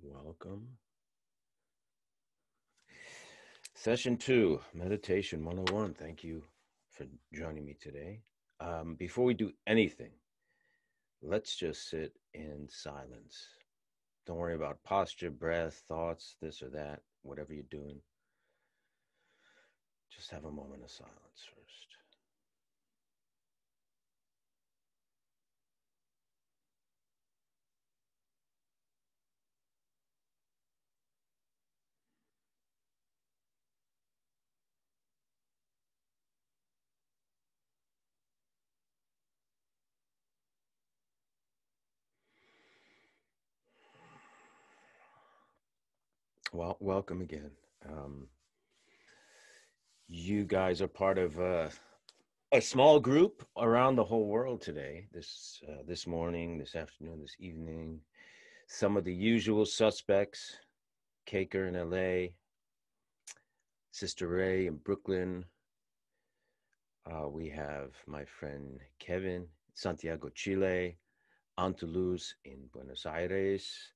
Welcome. Session 2, Meditation 101. Thank you for joining me today. Before we do anything, let's just sit in silence. Don't worry about posture, breath, thoughts, this or that, whatever you're doing. Just have a moment of silence first. Well, welcome again. You guys are part of a small group around the whole world today. This morning, this afternoon, this evening. Some of the usual suspects: Caker in LA, Sister Ray in Brooklyn. We have my friend Kevin, Santiago, Chile, Antulus in Buenos Aires.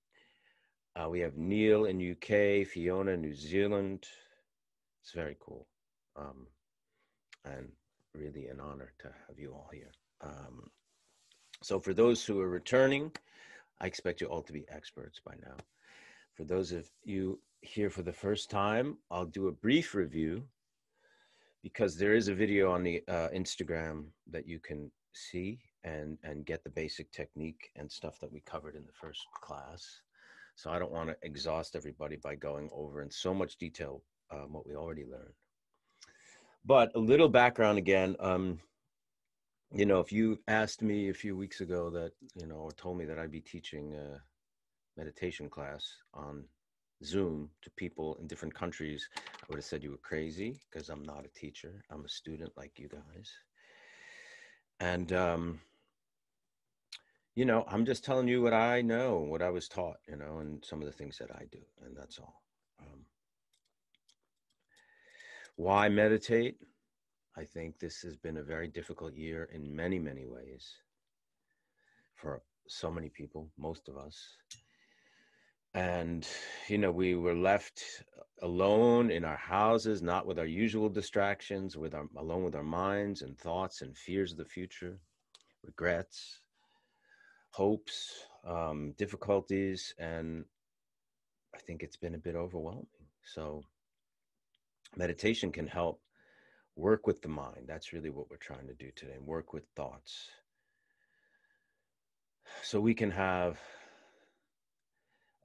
We have Neil in UK, Fiona, New Zealand. It's very cool. And really an honor to have you all here. So for those who are returning, I expect you all to be experts by now. For those of you here for the first time, I'll do a brief review because there is a video on the Instagram that you can see and get the basic technique and stuff that we covered in the first class. So I don't want to exhaust everybody by going over in so much detail what we already learned. But a little background again. You know, if you asked me a few weeks ago that, you know, or told me that I'd be teaching a meditation class on Zoom to people in different countries, I would have said you were crazy because I'm not a teacher. I'm a student like you guys. And, you know, I'm just telling you what I know, what I was taught, you know, and some of the things that I do. And that's all. Why meditate? I think this has been a very difficult year in many, many ways for so many people, most of us. And, you know, we were left alone in our houses, not with our usual distractions, alone with our minds and thoughts and fears of the future, regrets, hopes, difficulties. And I think it's been a bit overwhelming. So meditation can help work with the mind. That's really what we're trying to do today, work with thoughts. So we can have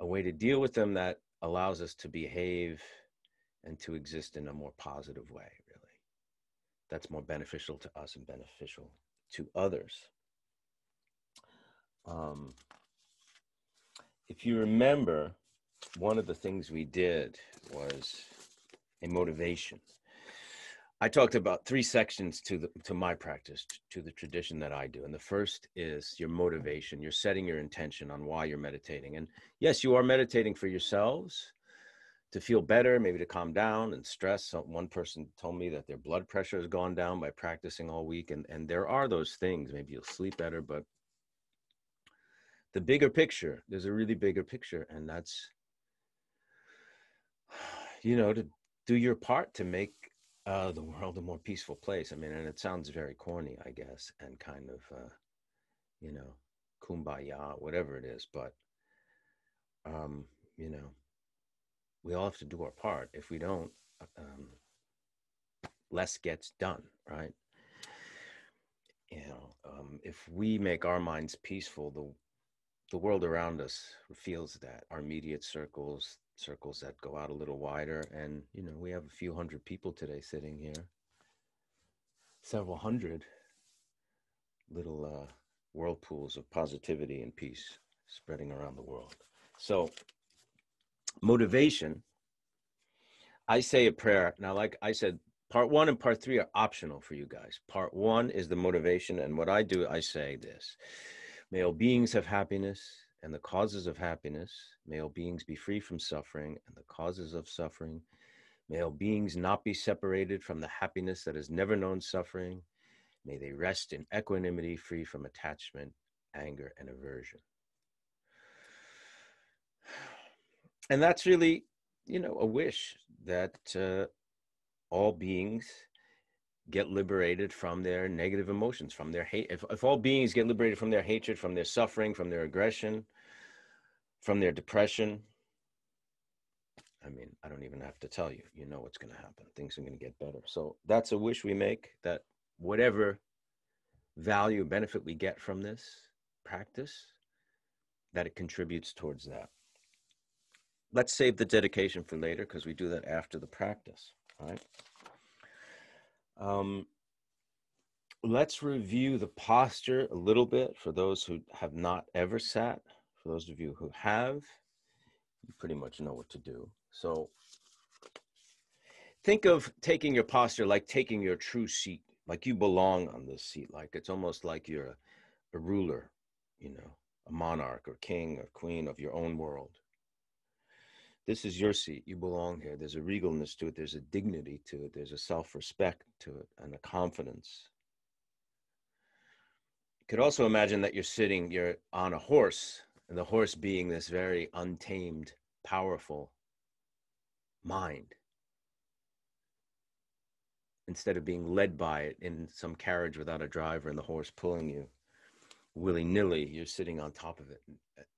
a way to deal with them that allows us to behave and to exist in a more positive way, really. That's more beneficial to us and beneficial to others. If you remember, one of the things we did was a motivation. I talked about 3 sections to my practice, to the tradition that I do. And the first is your motivation. You're setting your intention on why you're meditating. And yes, you are meditating for yourselves to feel better, maybe to calm down and stress. So one person told me that their blood pressure has gone down by practicing all week. And there are those things. Maybe you'll sleep better, but the bigger picture, there's a really bigger picture. And that's, you know, to do your part to make the world a more peaceful place. I mean, and it sounds very corny, I guess, and kind of, you know, kumbaya, whatever it is. But, you know, we all have to do our part. If we don't, less gets done, right? You know, if we make our minds peaceful, the world around us feels that. Our immediate circles that go out a little wider. And, you know, we have a few hundred people today sitting here, several hundred little whirlpools of positivity and peace spreading around the world. So motivation, I say a prayer. Now, like I said, part 1 and part 3 are optional for you guys. Part 1 is the motivation. And what I do, I say this: may all beings have happiness and the causes of happiness. May all beings be free from suffering and the causes of suffering. May all beings not be separated from the happiness that has never known suffering. May they rest in equanimity, free from attachment, anger, and aversion. And that's really, a wish that all beings get liberated from their negative emotions, from their hate. If all beings get liberated from their hatred, from their suffering, from their aggression, from their depression, I mean, I don't even have to tell you, you know what's going to happen. Things are going to get better. So that's a wish we make, that whatever value, benefit we get from this practice, that it contributes towards that. Let's save the dedication for later, because we do that after the practice, right? Let's review the posture a little bit for those who have not ever sat. For those of you who have, you pretty much know what to do. So think of taking your posture like taking your true seat, like you belong on this seat, like it's almost like you're a ruler, a monarch or king or queen of your own world. This is your seat. You belong here. There's a regalness to it. There's a dignity to it. There's a self-respect to it and a confidence. You could also imagine that you're on a horse, and the horse being this very untamed, powerful mind, instead of being led by it in some carriage without a driver and the horse pulling you willy-nilly. You're sitting on top of it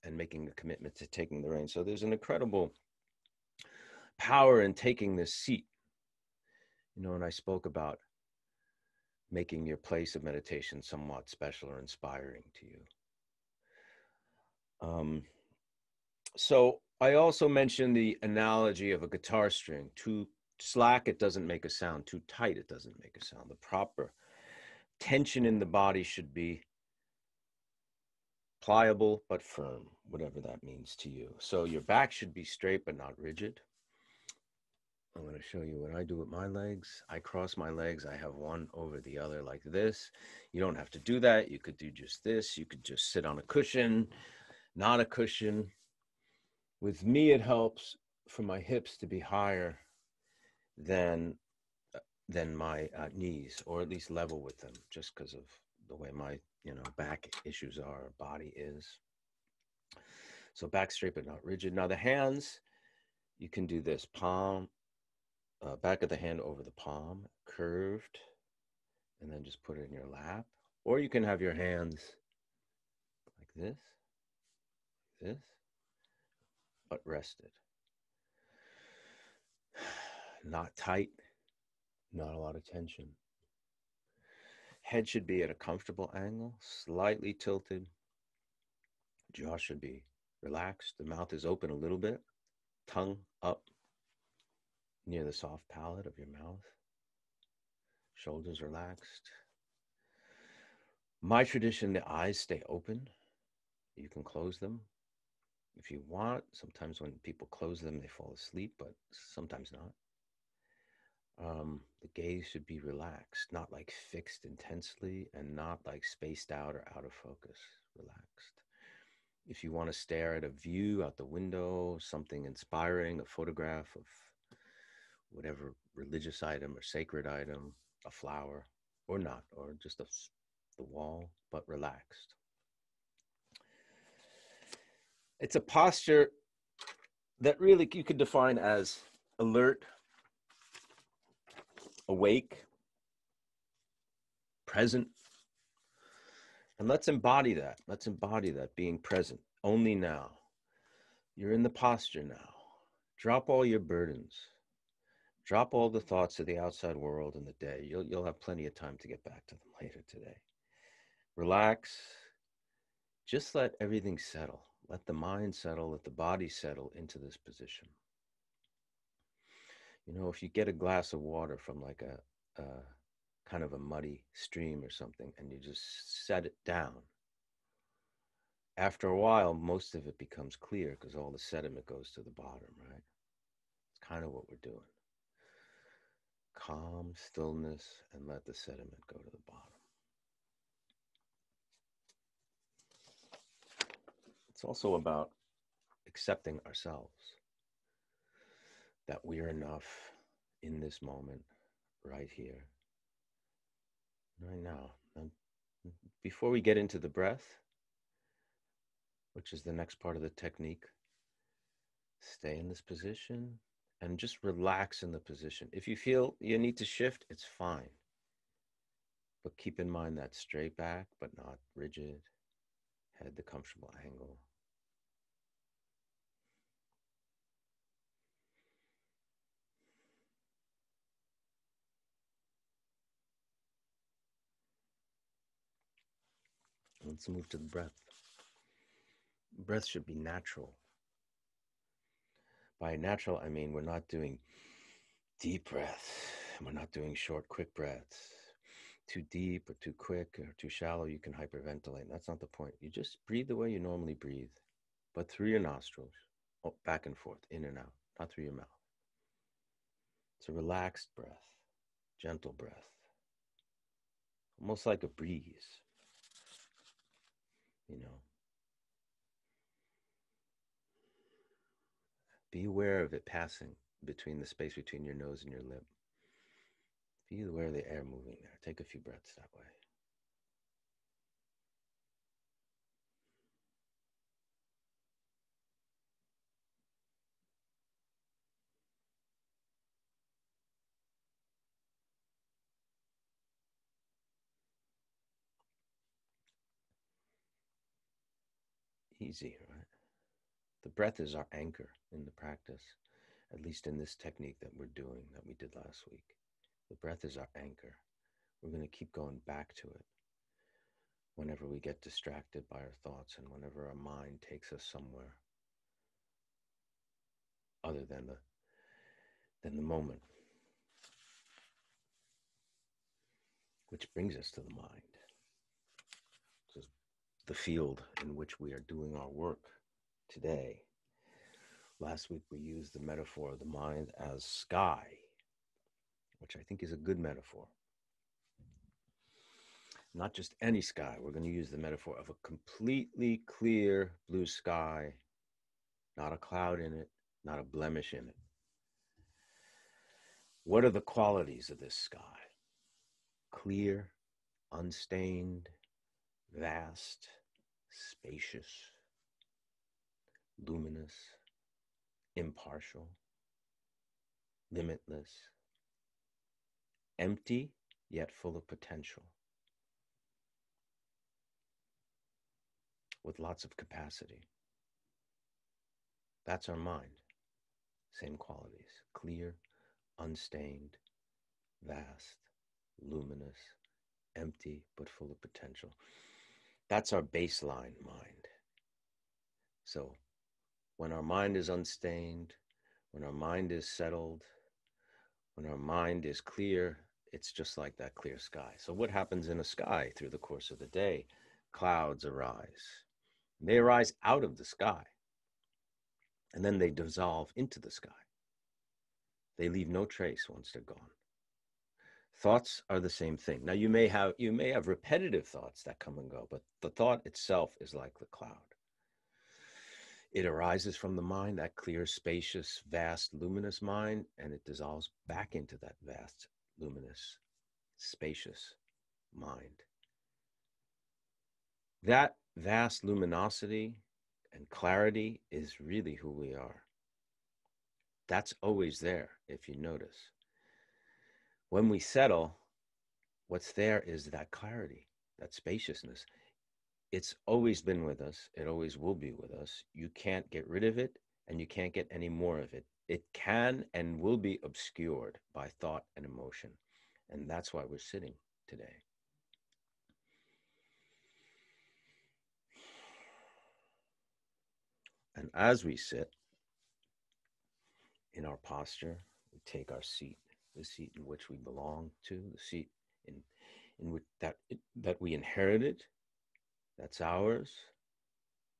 and making a commitment to taking the reins. So there's an incredible power in taking this seat. And I spoke about making your place of meditation somewhat special or inspiring to you. So I also mentioned the analogy of a guitar string. Too slack, it doesn't make a sound. Too tight, it doesn't make a sound. The proper tension in the body should be pliable but firm, whatever that means to you. So your back should be straight but not rigid. I'm going to show you what I do with my legs. I cross my legs. I have one over the other like this. You don't have to do that. You could do just this. You could just sit on a cushion, not a cushion. With me, it helps for my hips to be higher than my knees, or at least level with them, just because of the way my back issues are, body is. So back straight but not rigid. Now the hands, you can do this: palm, back of the hand over the palm, curved, and then just put it in your lap. Or you can have your hands like this, but rested. Not tight, not a lot of tension. Head should be at a comfortable angle, slightly tilted. Jaw should be relaxed. The mouth is open a little bit. Tongue up near the soft palate of your mouth. Shoulders relaxed. My tradition, the eyes stay open. You can close them if you want. Sometimes when people close them, they fall asleep, but sometimes not. The gaze should be relaxed, not like fixed intensely, and not like spaced out or out of focus. Relaxed. If you want to stare at a view out the window, something inspiring, a photograph of whatever religious item or sacred item, a flower, or not, or just the wall, but relaxed. It's a posture that really you could define as alert, awake, present. And let's embody that. Let's embody that, being present only now. You're in the posture now. Drop all your burdens. Drop all the thoughts of the outside world in the day. You'll have plenty of time to get back to them later today. Relax. Just let everything settle. Let the mind settle. Let the body settle into this position. If you get a glass of water from like a kind of a muddy stream or something, and you just set it down, after a while, most of it becomes clear because all the sediment goes to the bottom, right? It's kind of what we're doing. Calm, stillness, and let the sediment go to the bottom. It's also about accepting ourselves, that we are enough in this moment, right here, right now. And before we get into the breath, which is the next part of the technique, Stay in this position and just relax in the position. If you feel you need to shift, it's fine. But keep in mind that straight back, but not rigid. Head the comfortable angle. Let's move to the breath. Breath should be natural. By natural, I mean we're not doing deep breaths. We're not doing short, quick breaths. Too deep or too quick or too shallow, you can hyperventilate. That's not the point. You just breathe the way you normally breathe, but through your nostrils, back and forth, in and out, not through your mouth. It's a relaxed breath, gentle breath, almost like a breeze, you know. Be aware of it passing between the space between your nose and your lip. Be aware of the air moving there. Take a few breaths that way. Easy, right? The breath is our anchor in the practice, at least in this technique that we're doing, that we did last week. The breath is our anchor. We're going to keep going back to it whenever we get distracted by our thoughts and whenever our mind takes us somewhere other than the moment. Which brings us to the mind. This is the field in which we are doing our work today. Last week we used the metaphor of the mind as sky, which I think is a good metaphor. Not just any sky. We're going to use the metaphor of a completely clear blue sky, not a cloud in it, not a blemish in it. What are the qualities of this sky? Clear, unstained, vast, spacious, luminous, impartial, limitless, empty, yet full of potential, with lots of capacity. That's our mind. Same qualities. Clear, unstained, vast, luminous, empty, but full of potential. That's our baseline mind. So when our mind is unstained, when our mind is settled, when our mind is clear, it's just like that clear sky. So what happens in a sky through the course of the day? Clouds arise. They arise out of the sky, and then they dissolve into the sky. They leave no trace once they're gone. Thoughts are the same thing. Now you may have repetitive thoughts that come and go, but the thought itself is like the cloud. It arises from the mind, that clear, spacious, vast, luminous mind, and it dissolves back into that vast, luminous, spacious mind. That vast luminosity and clarity is really who we are. That's always there, if you notice. When we settle, what's there is that clarity, that spaciousness. It's always been with us. It always will be with us. You can't get rid of it, and you can't get any more of it. It can and will be obscured by thought and emotion. And that's why we're sitting today. And as we sit in our posture, we take our seat, the seat in which we belong to, the seat in which that we inherited, that's ours,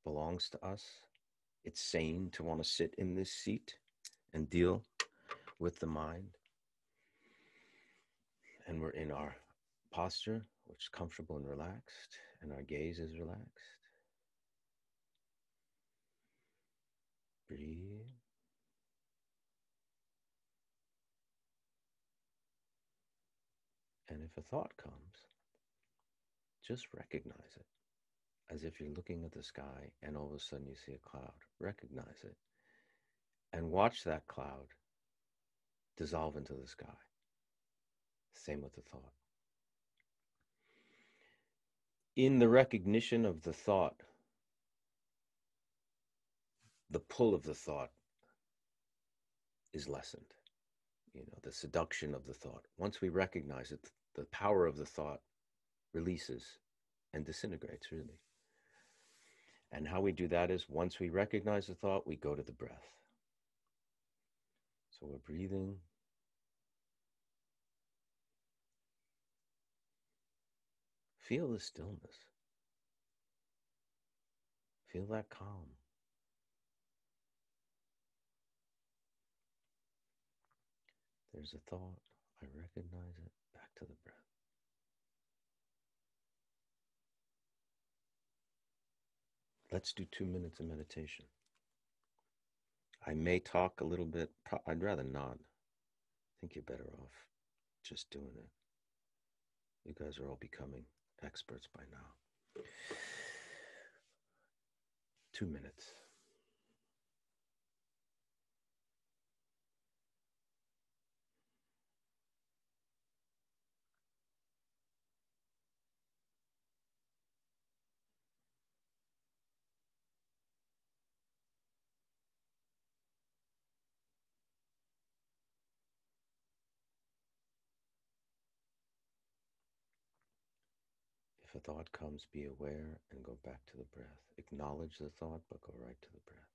belongs to us. It's sane to want to sit in this seat and deal with the mind. And we're in our posture, which is comfortable and relaxed, and our gaze is relaxed. Breathe. And if a thought comes, just recognize it as if you're looking at the sky and all of a sudden you see a cloud. Recognize it and watch that cloud dissolve into the sky. Same with the thought. In the recognition of the thought, the pull of the thought is lessened. The seduction of the thought. Once we recognize it, the power of the thought releases and disintegrates, really. And how we do that is once we recognize the thought, we go to the breath. So we're breathing. Feel the stillness. Feel that calm. There's a thought. I recognize it. Back to the breath. Let's do 2 minutes of meditation. I may talk a little bit. I'd rather not. I think you're better off just doing it. You guys are all becoming experts by now. 2 minutes. If a thought comes, be aware and go back to the breath. Acknowledge the thought, but go right to the breath.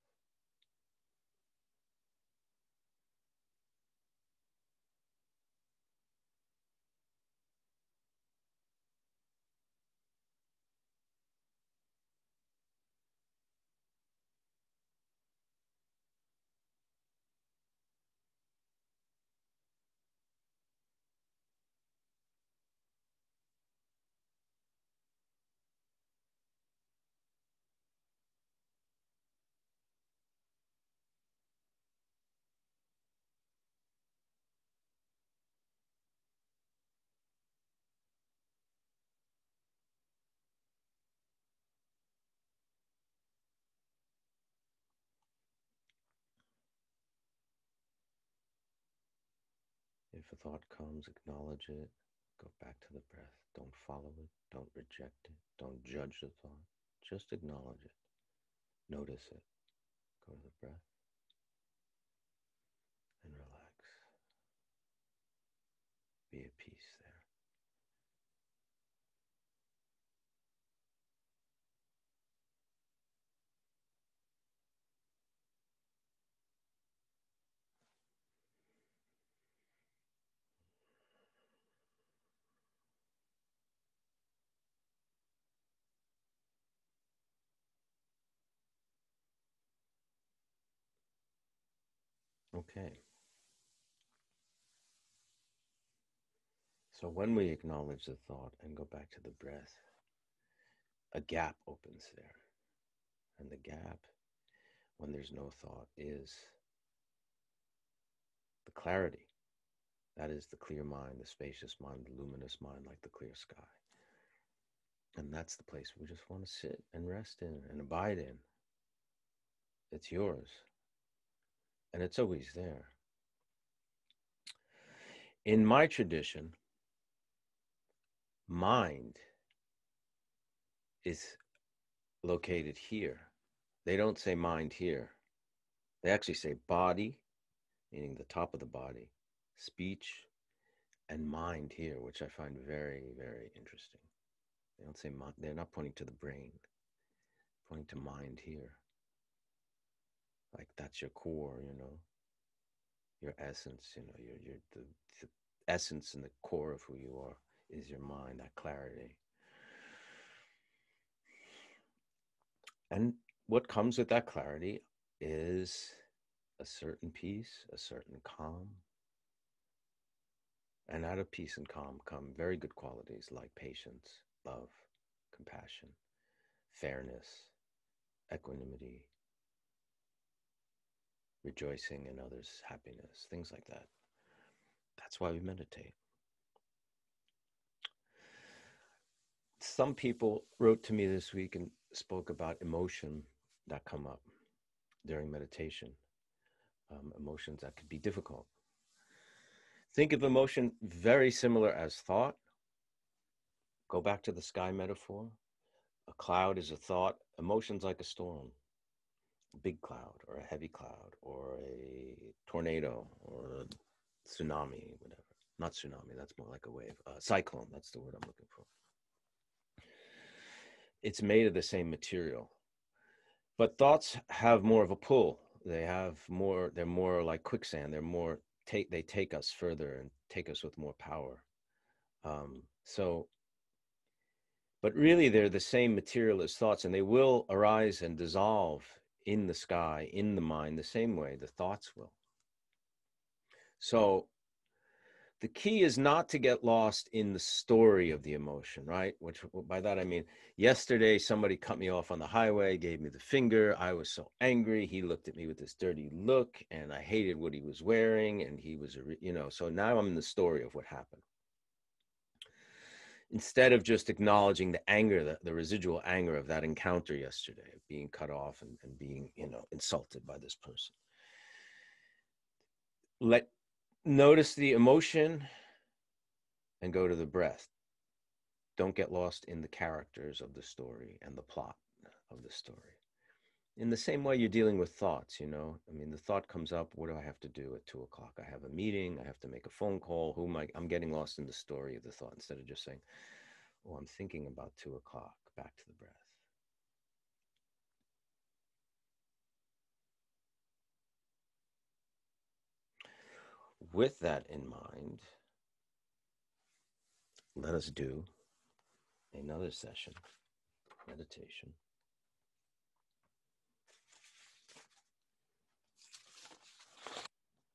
If a thought comes, acknowledge it, go back to the breath. Don't follow it, don't reject it, don't judge the thought. Just acknowledge it. Notice it. Go to the breath and relax. Be at peace there. Okay. So when we acknowledge the thought and go back to the breath, a gap opens there. And the gap, when there's no thought, is the clarity. That is the clear mind, the spacious mind, the luminous mind, like the clear sky. And that's the place we just want to sit and rest in and abide in. It's yours. And it's always there. In my tradition, mind is located here. They don't say mind here. They actually say body, meaning the top of the body, speech, and mind here, which I find very, very interesting. They don't say mind. They're not pointing to the brain, pointing to mind here. Like that's your core, your essence, the essence and the core of who you are is your mind, that clarity. And what comes with that clarity is a certain peace, a certain calm. And out of peace and calm come very good qualities like patience, love, compassion, fairness, equanimity, rejoicing in others' happiness, things like that. That's why we meditate. Some people wrote to me this week and spoke about emotion that come up during meditation. emotions that could be difficult. Think of emotion very similar as thought. Go back to the sky metaphor. A cloud is a thought. Emotion's like a storm. A big cloud or a heavy cloud or a tornado or a tsunami, whatever. Not tsunami, that's more like a wave. Cyclone, that's the word I'm looking for. It's made of the same material. But thoughts have more of a pull. They're more like quicksand. They take us further and take us with more power. But really they're the same material as thoughts, and they will arise and dissolve in the sky, in the mind, the same way the thoughts will. So the key is not to get lost in the story of the emotion, right? Which by that I mean, yesterday somebody cut me off on the highway, gave me the finger. I was so angry. He looked at me with this dirty look, and I hated what he was wearing. And he was, so now I'm in the story of what happened. Instead of just acknowledging the anger, the residual anger of that encounter yesterday, being cut off and being, insulted by this person. Notice the emotion and go to the breath. Don't get lost in the characters of the story and the plot of the story. In the same way you're dealing with thoughts, the thought comes up, what do I have to do at 2 o'clock? I have a meeting, I have to make a phone call. I'm getting lost in the story of the thought instead of just saying, oh, I'm thinking about 2 o'clock, back to the breath. With that in mind, let us do another session, meditation.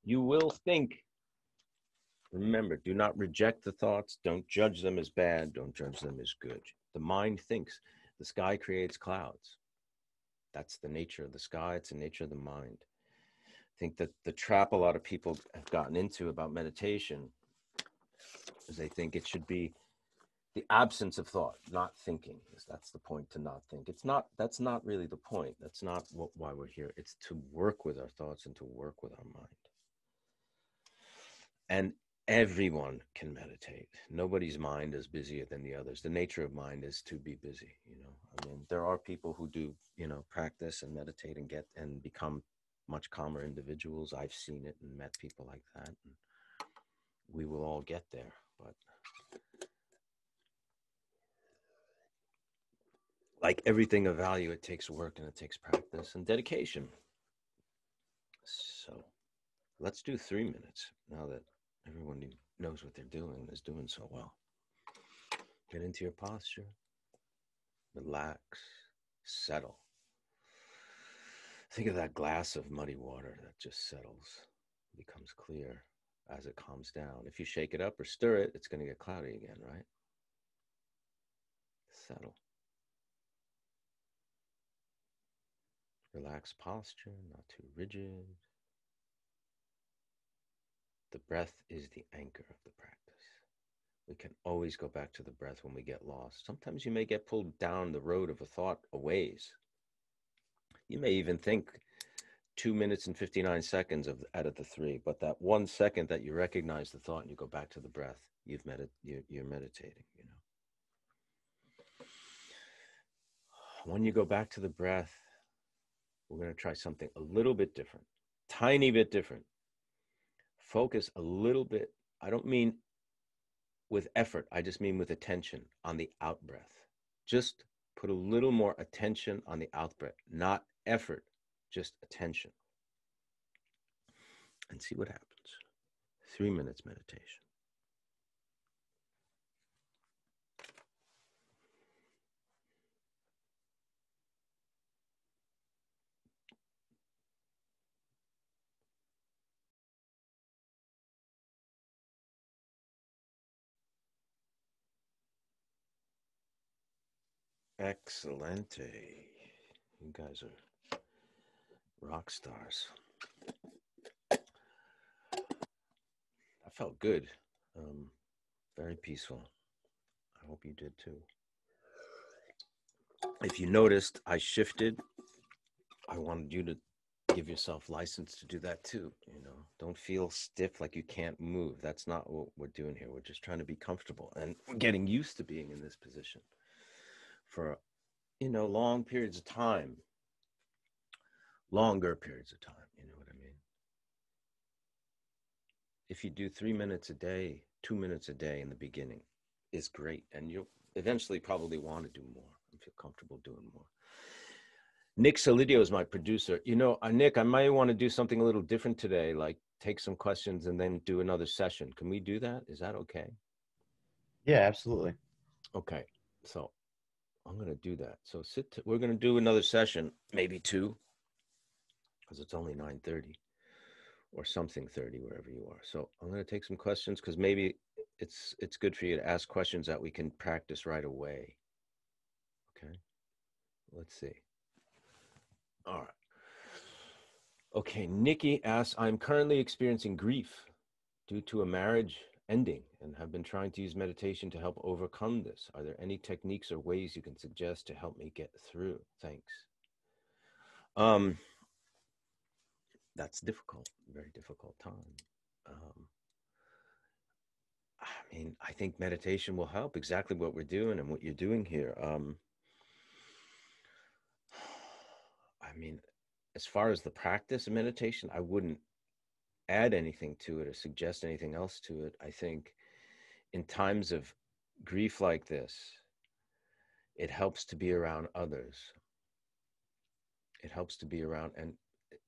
You will think. Remember, do not reject the thoughts. Don't judge them as bad. Don't judge them as good. The mind thinks. The sky creates clouds. That's the nature of the sky. It's the nature of the mind. I think that the trap a lot of people have gotten into about meditation is they think it should be the absence of thought, not thinking. That's the point, to not think. That's not really the point. That's not why we're here. It's to work with our thoughts and to work with our mind. And everyone can meditate. Nobody's mind is busier than the others. The nature of mind is to be busy. There are people who do, practice and meditate and become much calmer individuals. I've seen it and met people like that. And we will all get there, but like everything of value, it takes work and it takes practice and dedication. So let's do 3 minutes now that everyone who knows what they're doing is doing so well. Get into your posture, relax, settle. Think of that glass of muddy water that just settles, becomes clear as it calms down. If you shake it up or stir it, it's going to get cloudy again, right? Settle. Relaxed posture, not too rigid. The breath is the anchor of the practice. We can always go back to the breath when we get lost. Sometimes you may get pulled down the road of a thought a ways. You may even think 2 minutes and 59 seconds out of the 3, but that 1 second that you recognize the thought and you go back to the breath, you're meditating, When you go back to the breath, we're going to try something a little bit different, tiny bit different. Focus a little bit. I don't mean with effort. I just mean with attention on the out breath. Just put a little more attention on the out breath, not effort, just attention. And see what happens. 3 minutes meditation. Excelente. You guys are rock stars. I felt good. Very peaceful. I hope you did too. If you noticed, I shifted. I wanted you to give yourself license to do that too. You know, don't feel stiff like you can't move. That's not what we're doing here. We're just trying to be comfortable and getting used to being in this position for, you know, long periods of time, longer periods of time. You know what I mean? If you do 3 minutes a day, 2 minutes a day in the beginning is great. And you'll eventually probably want to do more and feel comfortable doing more. Nick Solidio is my producer. You know, Nick, I might want to do something a little different today, like take some questions and then do another session. Can we do that? Is that okay? Yeah, absolutely. Okay. So I'm going to do that. So we're going to do another session, maybe 2, because it's only 9:30 or something 30 wherever you are. So I'm going to take some questions because maybe it's good for you to ask questions that we can practice right away. Okay. Let's see. All right. Okay, Nikki asks, I'm currently experiencing grief due to a marriage ending and have been trying to use meditation to help overcome this. Are there any techniques or ways you can suggest to help me get through? Thanks. That's difficult, very difficult time. I mean, I think meditation will help, exactly what we're doing and what you're doing here. I mean, as far as the practice of meditation, I wouldn't add anything to it or suggest anything else to it. I think in times of grief like this, it helps to be around others. It helps to be around, and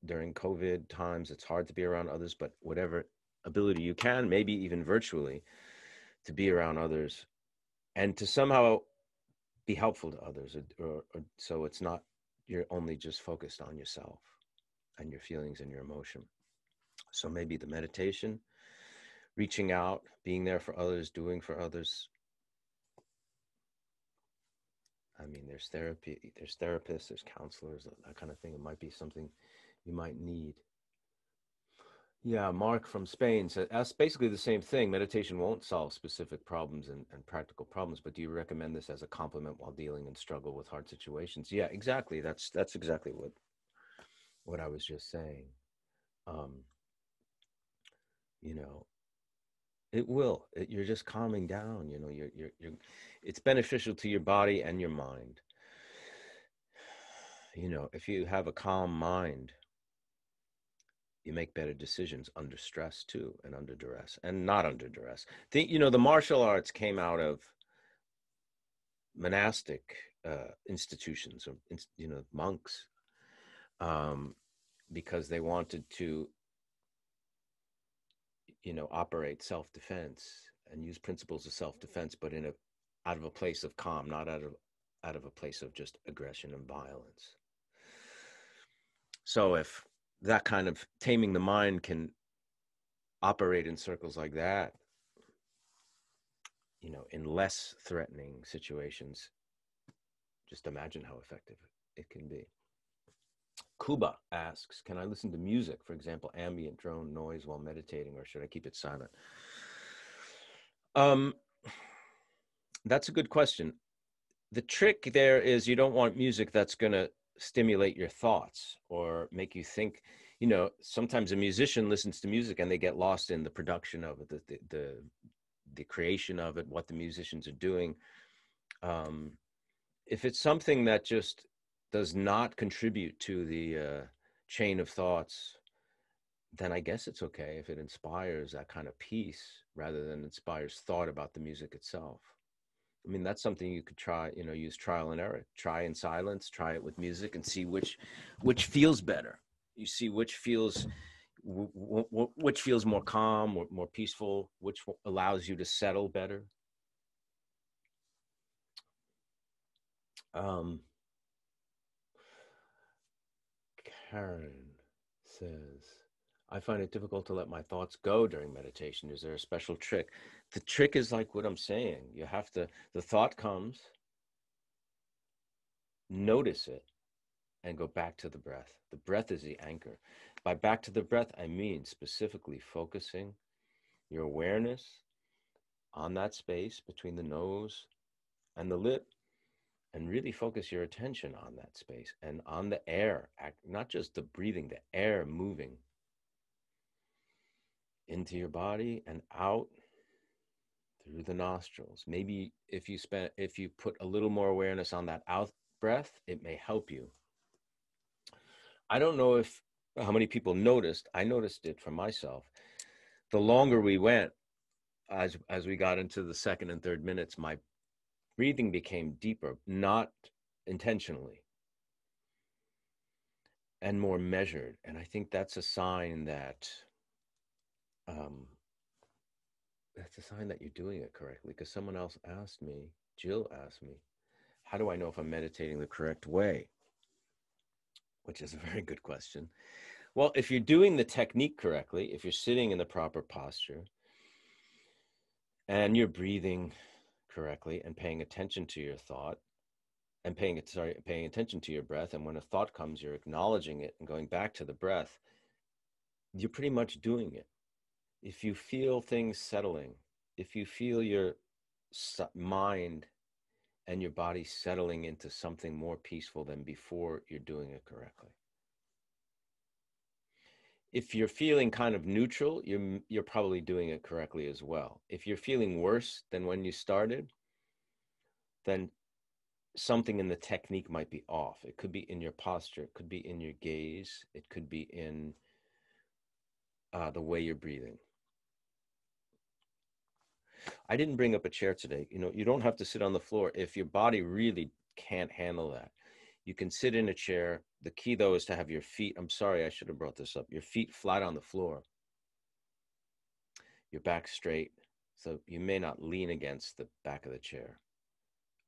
during COVID times, it's hard to be around others, but whatever ability you can, maybe even virtually, to be around others and to somehow be helpful to others, or so it's not you're only just focused on yourself and your feelings and your emotion. So maybe the meditation, reaching out, being there for others, doing for others. I mean, there's therapy, there's therapists, there's counselors, that kind of thing. It might be something you might need. Yeah, Mark from Spain said, that's basically the same thing. Meditation won't solve specific problems and practical problems, but do you recommend this as a complement while dealing and struggle with hard situations? Yeah, exactly. That's exactly what I was just saying. Um, you know, it will. You're just calming down. You know, you're. It's beneficial to your body and your mind. You know, if you have a calm mind, you make better decisions under stress too, and under duress, and not under duress. You know, the martial arts came out of monastic institutions, or you know, monks, um, because they wanted to, you know, operate self-defense and use principles of self-defense, but in a out of a place of calm, not out of a place of just aggression and violence. So if that kind of taming the mind can operate in circles like that, you know, in less threatening situations, just imagine how effective it can be. Kuba asks, can I listen to music, for example, ambient drone noise while meditating, or should I keep it silent? That's a good question. The trick there is you don't want music that's going to stimulate your thoughts or make you think. You know, sometimes a musician listens to music and they get lost in the production of it, the creation of it, what the musicians are doing. If it's something that just does not contribute to the chain of thoughts, then I guess it's okay if it inspires that kind of peace rather than inspires thought about the music itself. I mean, that's something you could try, you know, use trial and error. Try in silence, try it with music, and see which feels better. You see which feels which feels more calm, or more peaceful, which allows you to settle better. Karen says, I find it difficult to let my thoughts go during meditation. Is there a special trick? The trick is like what I'm saying. You have to, the thought comes, notice it, and go back to the breath. The breath is the anchor. By back to the breath, I mean specifically focusing your awareness on that space between the nose and the lip, and really focus your attention on that space and on the air, not just the breathing, the air moving into your body and out through the nostrils. Maybe if you put a little more awareness on that out breath, it may help you. I don't know how many people noticed. I noticed it for myself. The longer we went, as we got into the second and third minutes, my breathing became deeper, not intentionally, and more measured. And I think that's a sign that you're doing it correctly. Because someone else asked me, Jill asked me, how do I know if I'm meditating the correct way? Which is a very good question. Well, if you're doing the technique correctly, if you're sitting in the proper posture and you're breathing correctly and paying attention to your thought and paying attention to your breath, and when a thought comes, you're acknowledging it and going back to the breath, you're pretty much doing it. If you feel things settling, if you feel your mind and your body settling into something more peaceful than before, you're doing it correctly. If you're feeling kind of neutral, you're probably doing it correctly as well. If you're feeling worse than when you started, then something in the technique might be off. It could be in your posture, it could be in your gaze, it could be in the way you're breathing. I didn't bring up a chair today. You don't have to sit on the floor if your body really can't handle that. You can sit in a chair. The key, though, is to have your feet, I'm sorry, I should have brought this up, your feet flat on the floor, your back straight. So you may not lean against the back of the chair,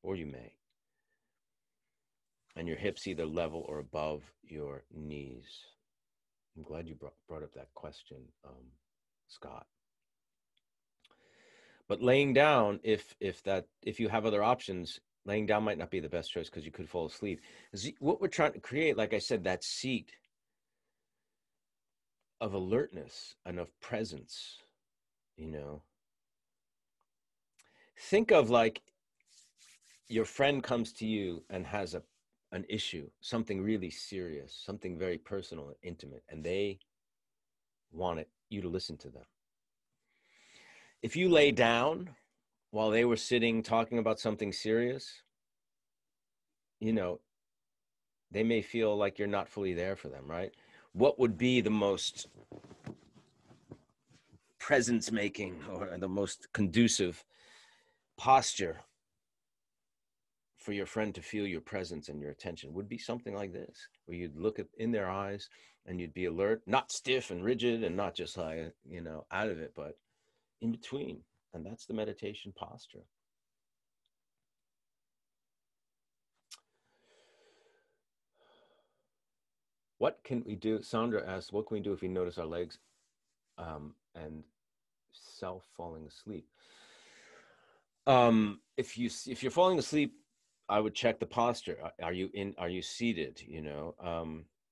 or you may. And your hips either level or above your knees. I'm glad you brought up that question, Scott. But laying down, if you have other options, laying down might not be the best choice because you could fall asleep. What we're trying to create, like I said, that seat of alertness and of presence, Think of like your friend comes to you and has an issue, something really serious, something very personal and intimate, and they want you to listen to them. If you lay down while they were sitting talking about something serious, they may feel like you're not fully there for them, right? What would be the most presence-making or the most conducive posture for your friend to feel your presence and your attention? Would be something like this, where you'd look in their eyes and you'd be alert, not stiff and rigid and not just like, out of it, but in between. And that's the meditation posture. What can we do? Sandra asks, what can we do if we notice our legs and self falling asleep? If you're falling asleep, I would check the posture. Are you seated?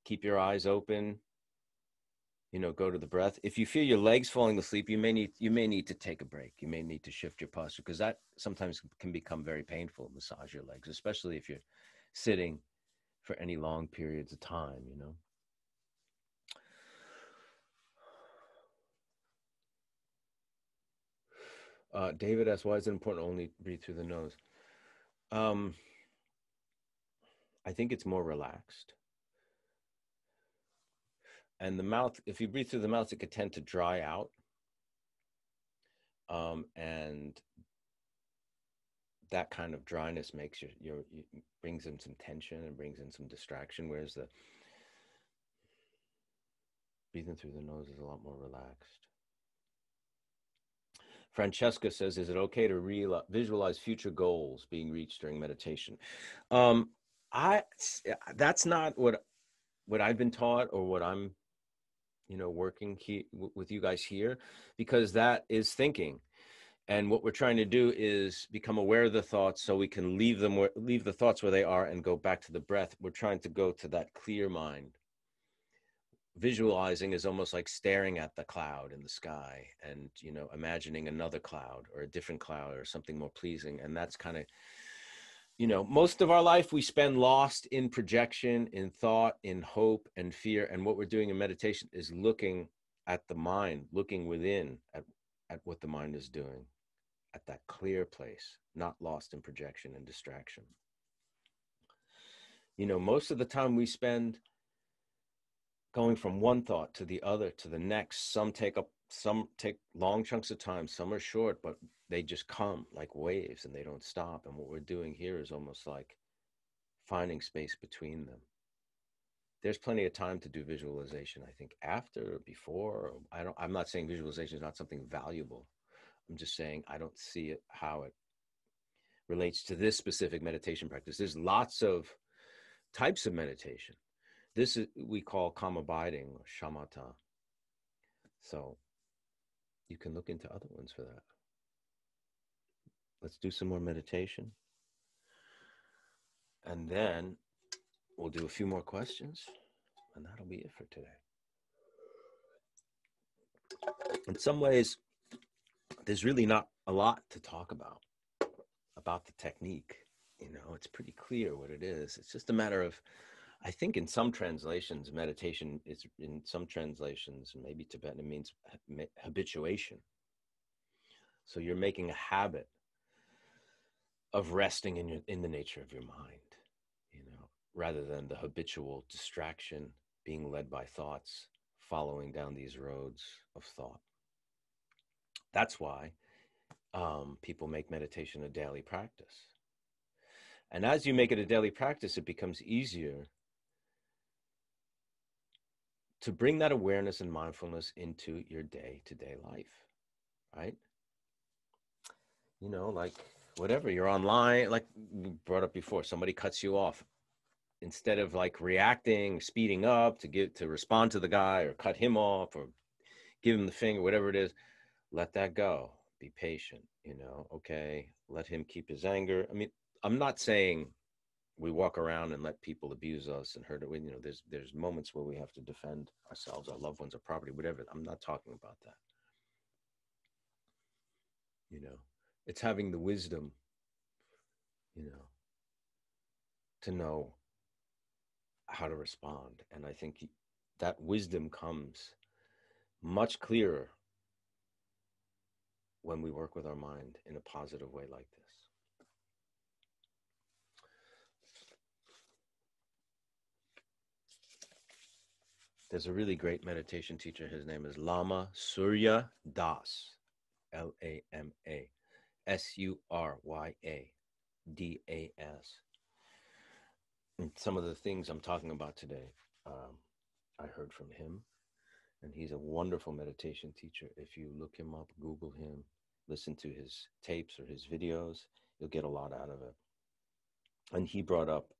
Keep your eyes open. Go to the breath. If you feel your legs falling asleep, you may need to take a break. You may need to shift your posture, because that sometimes can become very painful. Massage your legs, especially if you're sitting for any long periods of time. David asks, why is it important to only breathe through the nose? I think it's more relaxed. And the mouth, if you breathe through the mouth, it could tend to dry out. And that kind of dryness makes brings in some tension and brings in some distraction, whereas the breathing through the nose is a lot more relaxed. Francesca says, is it okay to visualize future goals being reached during meditation? That's not what I've been taught or what I'm, working with you guys here, because that is thinking. And what we're trying to do is become aware of the thoughts so we can leave the thoughts where they are and go back to the breath. We're trying to go to that clear mind. Visualizing is almost like staring at the cloud in the sky and, imagining another cloud or a different cloud or something more pleasing. And that's kind of You know, most of our life we spend lost in projection, in thought, in hope and fear. And what we're doing in meditation is looking at the mind, looking within at what the mind is doing, at that clear place, not lost in projection and distraction. You know, most of the time we spend going from one thought to the other to the next. Some take long chunks of time, some are short, but they just come like waves and they don't stop. And what we're doing here is almost like finding space between them. There's plenty of time to do visualization, I think, after or before. I'm not saying visualization is not something valuable. I'm just saying I don't see it how it relates to this specific meditation practice. There's lots of types of meditation. This is we call calm abiding or shamatha. So you can look into other ones for that. Let's do some more meditation. And then we'll do a few more questions. And that'll be it for today. In some ways, there's really not a lot to talk about the technique. You know, it's pretty clear what it is. It's just a matter of, I think in some translations, meditation is, in some translations, maybe Tibetan, it means habituation. So you're making a habit of resting in the nature of your mind, you know, rather than the habitual distraction, being led by thoughts, following down these roads of thought. That's why people make meditation a daily practice. And as you make it a daily practice, it becomes easier to bring that awareness and mindfulness into your day-to-day life, right? You know, like whatever, you're online, like we brought up before, somebody cuts you off. Instead of like reacting, speeding up to respond to the guy or cut him off or give him the finger, whatever it is, let that go. Be patient, you know, okay, let him keep his anger. I mean, I'm not saying we walk around and let people abuse us and hurt it. You know, there's moments where we have to defend ourselves, our loved ones, our property, whatever. I'm not talking about that. You know, it's having the wisdom, you know, to know how to respond. And I think that wisdom comes much clearer when we work with our mind in a positive way like this. There's a really great meditation teacher. His name is Lama Surya Das, Lama Suryadas. And some of the things I'm talking about today, I heard from him. And he's a wonderful meditation teacher. If you look him up, Google him, listen to his tapes or his videos, you'll get a lot out of it. And he brought up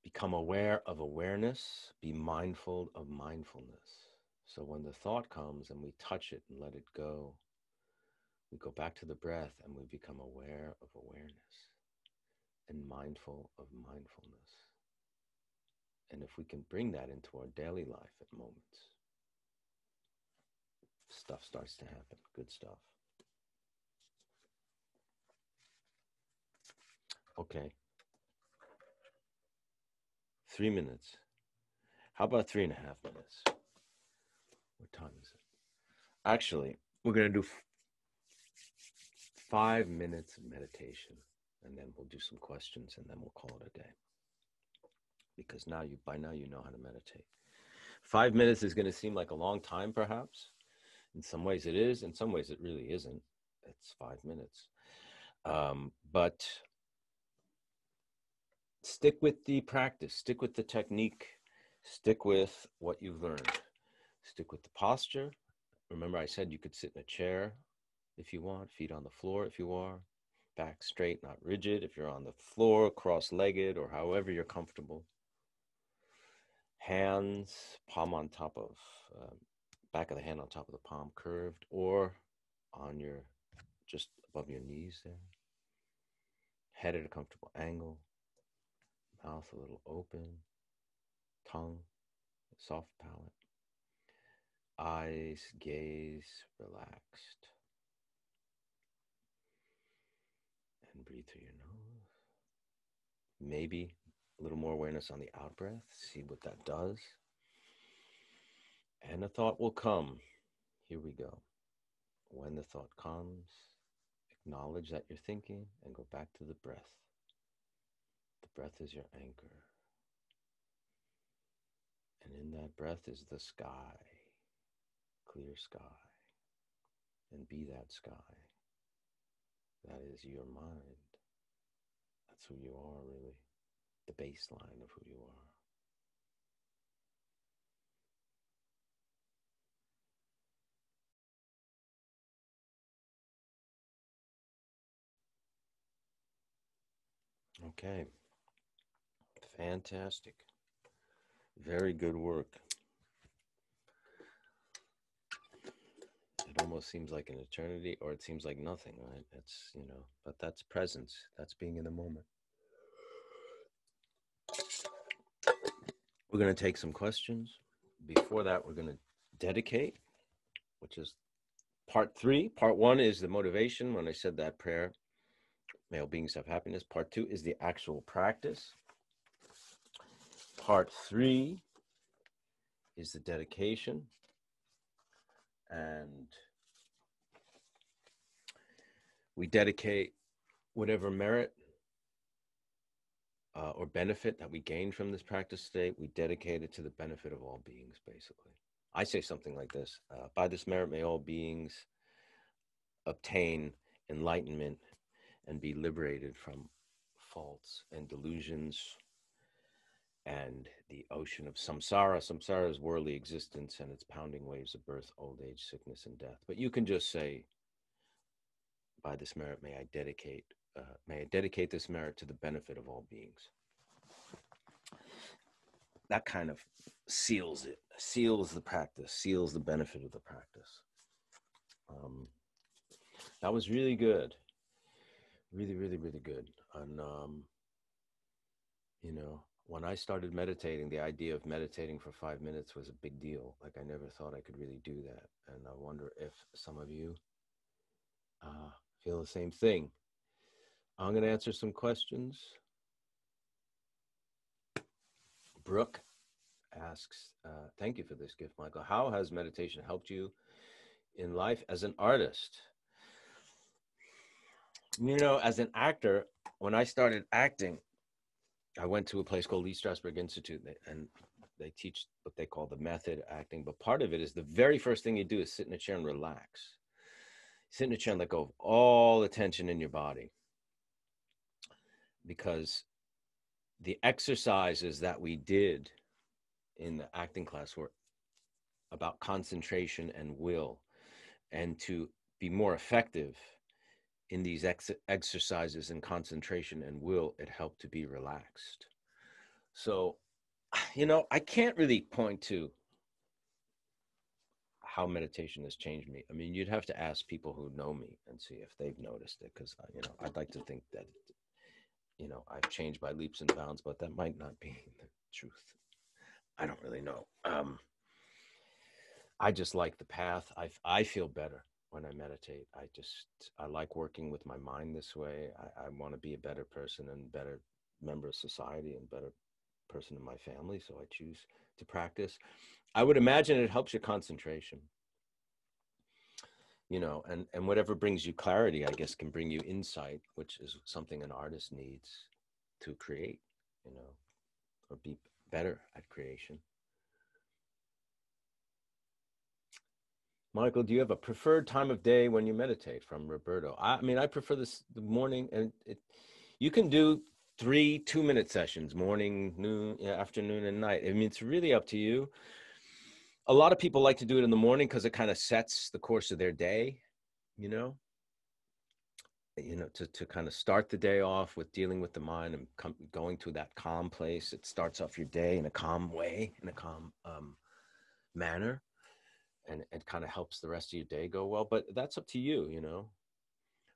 become aware of awareness, be mindful of mindfulness. So when the thought comes and we touch it and let it go, we go back to the breath and we become aware of awareness and mindful of mindfulness. And if we can bring that into our daily life at moments, stuff starts to happen, good stuff. Okay. 3 minutes. How about 3.5 minutes? What time is it? Actually, we're going to do 5 minutes of meditation, and then we'll do some questions, and then we'll call it a day. Because by now you know how to meditate. 5 minutes is going to seem like a long time, perhaps. In some ways it is. In some ways it really isn't. It's 5 minutes. But stick with the practice. Stick with the technique. Stick with what you've learned. Stick with the posture. Remember I said you could sit in a chair if you want, feet on the floor if you are, back straight, not rigid. If you're on the floor, cross-legged, or however you're comfortable. Hands, palm on top of, back of the hand on top of the palm curved, or on your, just above your knees there. Head at a comfortable angle. Mouth a little open. Tongue, soft palate. Eyes, gaze, relaxed. and breathe through your nose. Maybe a little more awareness on the out breath. See what that does. And a thought will come. Here we go. When the thought comes, acknowledge that you're thinking and go back to the breath. The breath is your anchor. And in that breath is the sky, clear sky. And be that sky. That is your mind. That's who you are, really. The baseline of who you are. Okay. Fantastic. Very good work. It almost seems like an eternity, or it seems like nothing, right? It's, but that's presence. That's being in the moment. We're going to take some questions. Before that, we're going to dedicate, which is part 3. Part 1 is the motivation. When I said that prayer, may all beings have happiness. Part 2 is the actual practice. Part 3 is the dedication. And we dedicate whatever merit or benefit that we gain from this practice today, we dedicate it to the benefit of all beings, basically. I say something like this: by this merit, may all beings obtain enlightenment and be liberated from faults and delusions and the ocean of samsara. Samsara is worldly existence and its pounding waves of birth, old age, sickness, and death. But you can just say, by this merit, may I dedicate this merit to the benefit of all beings. That kind of seals it, seals the practice, seals the benefit of the practice. That was really good. Really, really, really good. And, when I started meditating, the idea of meditating for 5 minutes was a big deal. Like, I never thought I could really do that. And I wonder if some of you feel the same thing. I'm going to answer some questions. Brooke asks, thank you for this gift, Michael. How has meditation helped you in life as an artist? As an actor, when I started acting, I went to a place called Lee Strasberg Institute, and they teach what they call the method acting. But part of it is the very first thing you do is sit in a chair and relax. Sit in a chair and let go of all the tension in your body. Because the exercises that we did in the acting class were about concentration and will. And to be more effective in these exercises in concentration and will, it helped to be relaxed. So, I can't really point to how meditation has changed me. I mean, you'd have to ask people who know me and see if they've noticed it, because, I'd like to think that, I've changed by leaps and bounds, but that might not be the truth. I don't really know. I just like the path. I feel better when I meditate. I like working with my mind this way. I want to be a better person and better member of society and better person in my family. So I choose to practice. I would imagine it helps your concentration, and whatever brings you clarity, I guess, can bring you insight, which is something an artist needs to create, or be better at creation. Michael, do you have a preferred time of day when you meditate? From Roberto. I prefer the morning, and you can do 3 2-minute sessions, morning, noon, afternoon, and night. I mean, it's really up to you. A lot of people like to do it in the morning because it kind of sets the course of their day, to kind of start the day off with dealing with the mind and going to that calm place. It starts off your day in a calm way, in a calm manner. And it kind of helps the rest of your day go well. But that's up to you,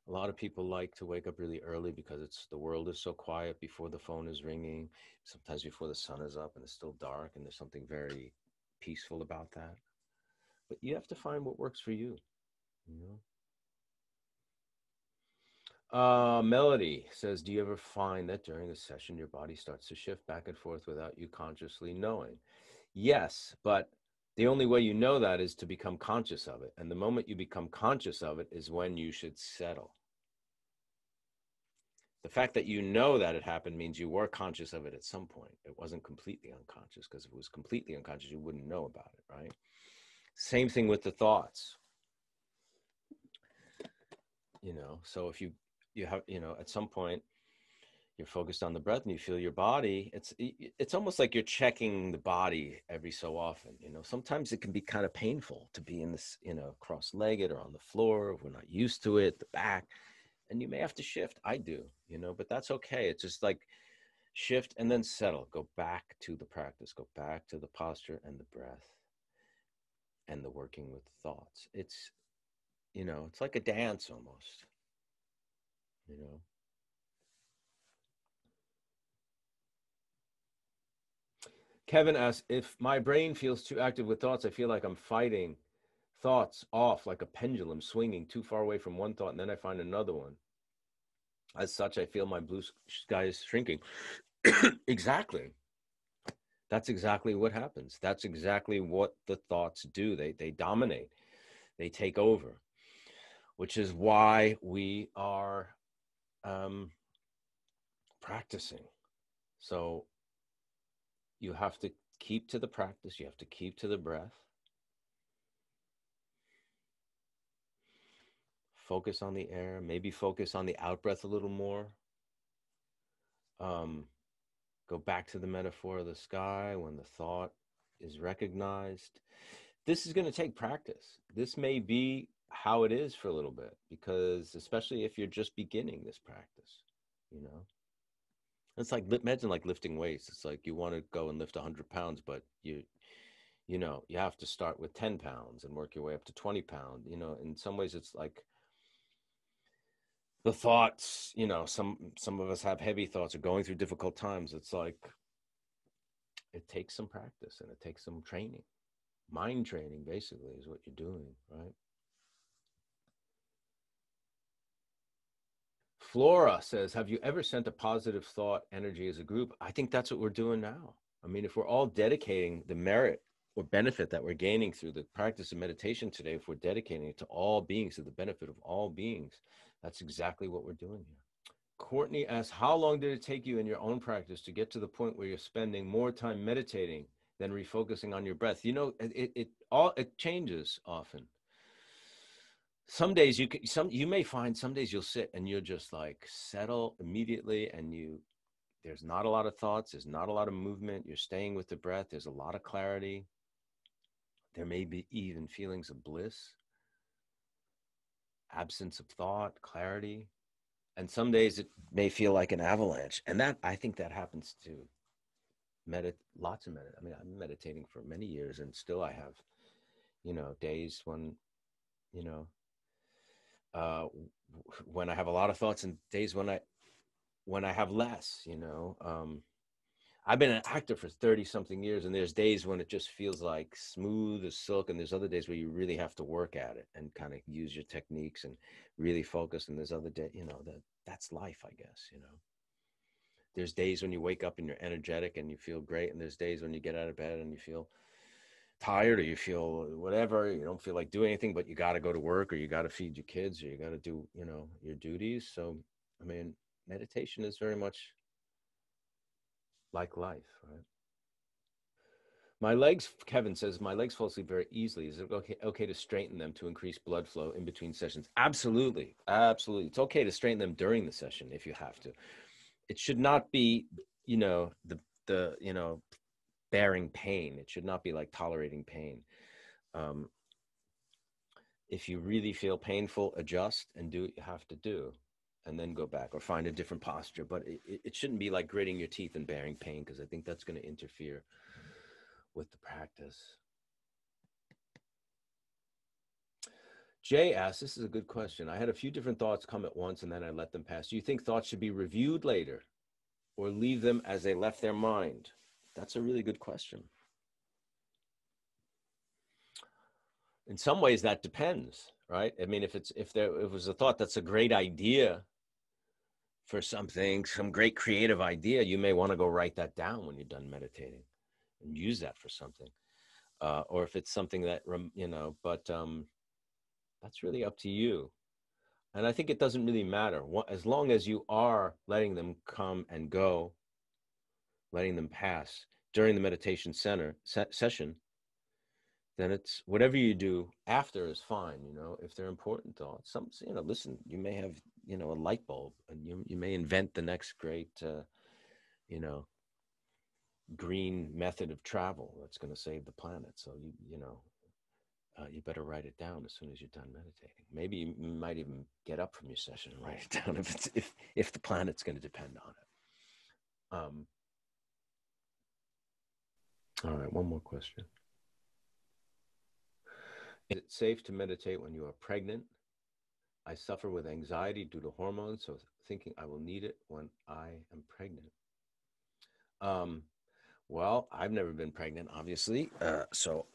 A lot of people like to wake up really early because the world is so quiet before the phone is ringing, sometimes before the sun is up and it's still dark, and there's something very peaceful about that. But you have to find what works for you, Melody says, do you ever find that during a session your body starts to shift back and forth without you consciously knowing? Yes, but the only way you know that is to become conscious of it. And the moment you become conscious of it is when you should settle. The fact that you know that it happened means you were conscious of it at some point. It wasn't completely unconscious, because if it was completely unconscious, you wouldn't know about it, right? Same thing with the thoughts. So if you have, at some point you're focused on the breath and you feel your body, it's almost like you're checking the body every so often. Sometimes it can be kind of painful to be in this, cross-legged or on the floor if we're not used to it, the back, and you may have to shift. I do, but that's okay. It's just like shift and then settle, go back to the practice, go back to the posture and the breath and the working with thoughts. It's like a dance almost. Kevin asks, if my brain feels too active with thoughts, I feel like I'm fighting thoughts off like a pendulum swinging too far away from one thought, and then I find another one. As such, I feel my blue sky is shrinking. Exactly. That's exactly what happens. That's exactly what the thoughts do. They dominate. They take over, which is why we are practicing. So you have to keep to the practice. You have to keep to the breath. Focus on the air. Maybe focus on the out-breath a little more. Go back to the metaphor of the sky when the thought is recognized. This is going to take practice. This may be how it is for a little bit, because especially if you're just beginning this practice, it's like, imagine like lifting weights. It's like you want to go and lift 100 pounds, but you have to start with 10 pounds and work your way up to 20 pounds. In some ways it's like the thoughts, some of us have heavy thoughts or going through difficult times. It's like, it takes some practice and it takes some training. Mind training, basically, is what you're doing, right? Flora says, have you ever sent a positive thought energy as a group? I think that's what we're doing now. I mean, if we're all dedicating the merit or benefit that we're gaining through the practice of meditation today, if we're dedicating it to all beings, to the benefit of all beings, that's exactly what we're doing here. Courtney asks, how long did it take you in your own practice to get to the point where you're spending more time meditating than refocusing on your breath? It changes often. Some days you may find some days you'll sit and you'll just like settle immediately, and there's not a lot of thoughts, there's not a lot of movement, you're staying with the breath, there's a lot of clarity. There may be even feelings of bliss, absence of thought, clarity. And some days it may feel like an avalanche. And I think that happens to lots of I mean, I'm meditating for many years, and still I have, days when, when I have a lot of thoughts, and days when I have less. I've been an actor for 30 something years, and there's days when it just feels like smooth as silk, and there's other days where you really have to work at it and kind of use your techniques and really focus. And there's other days, that's life, I guess. There's days when you wake up and you're energetic and you feel great, and there's days when you get out of bed and you feel tired, or you feel whatever, you don't feel like doing anything, but you got to go to work, or you got to feed your kids, or you got to do, your duties. So, I mean, meditation is very much like life, right? Kevin says, my legs fall asleep very easily. Is it okay to straighten them to increase blood flow in between sessions? Absolutely. Absolutely. It's okay to straighten them during the session if you have to. It should not be, the bearing pain. It should not be like tolerating pain. If you really feel painful, adjust and do what you have to do, and then go back or find a different posture. But it shouldn't be like gritting your teeth and bearing pain, because I think that's going to interfere with the practice. Jay asks, this is a good question. I had a few different thoughts come at once, and then I let them pass. Do you think thoughts should be reviewed later, or leave them as they left their mind? That's a really good question. In some ways, that depends, right? I mean, if it was a thought that's a great idea, for something, some great creative idea, you may want to go write that down when you're done meditating and use that for something. Or if it's something that, but that's really up to you. And I think it doesn't really matter. As long as you are letting them come and go, letting them pass during the meditation session, then it's whatever you do after is fine. If they're important thoughts, listen, you may have, a light bulb, and you may invent the next great, green method of travel that's going to save the planet. So you better write it down as soon as you're done meditating. Maybe you might even get up from your session and write it down if the planet's going to depend on it. All right, one more question. Is it safe to meditate when you are pregnant? I suffer with anxiety due to hormones, so thinking I will need it when I am pregnant. Well, I've never been pregnant, obviously, so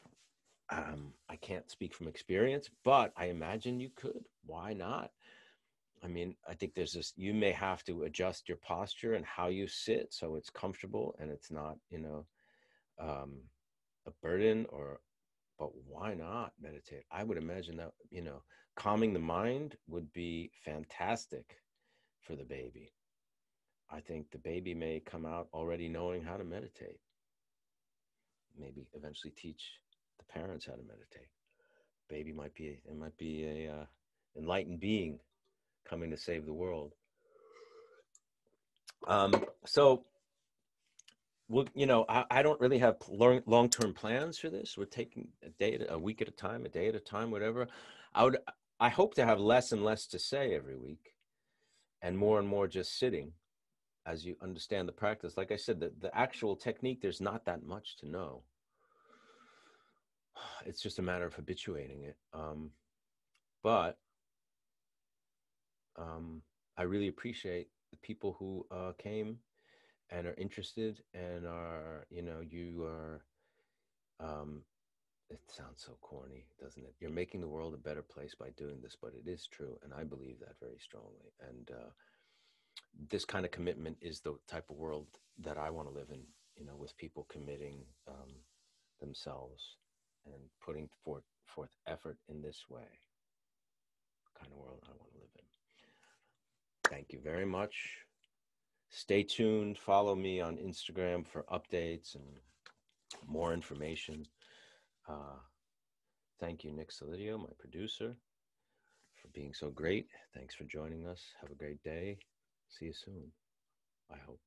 I can't speak from experience, but I imagine you could. Why not? I mean, I think there's this, you may have to adjust your posture and how you sit so it's comfortable and it's not, a burden, but why not meditate? I would imagine that, calming the mind would be fantastic for the baby. I think the baby may come out already knowing how to meditate. Maybe eventually teach the parents how to meditate. Baby might be a enlightened being coming to save the world. So, well, I don't really have long-term plans for this. We're taking a week at a time, a day at a time, whatever. I hope to have less and less to say every week, and more just sitting as you understand the practice. Like I said, the actual technique, there's not that much to know. It's just a matter of habituating it. But I really appreciate the people who came and are interested and are, you are, it sounds so corny, doesn't it? You're making the world a better place by doing this, but it is true. And I believe that very strongly. And this kind of commitment is the type of world that I want to live in, with people committing themselves and putting forth effort in this way. The kind of world I want to live in. Thank you very much. Stay tuned. Follow me on Instagram for updates and more information. Thank you, Nick Solidio, my producer, for being so great. Thanks for joining us. Have a great day. See you soon, I hope.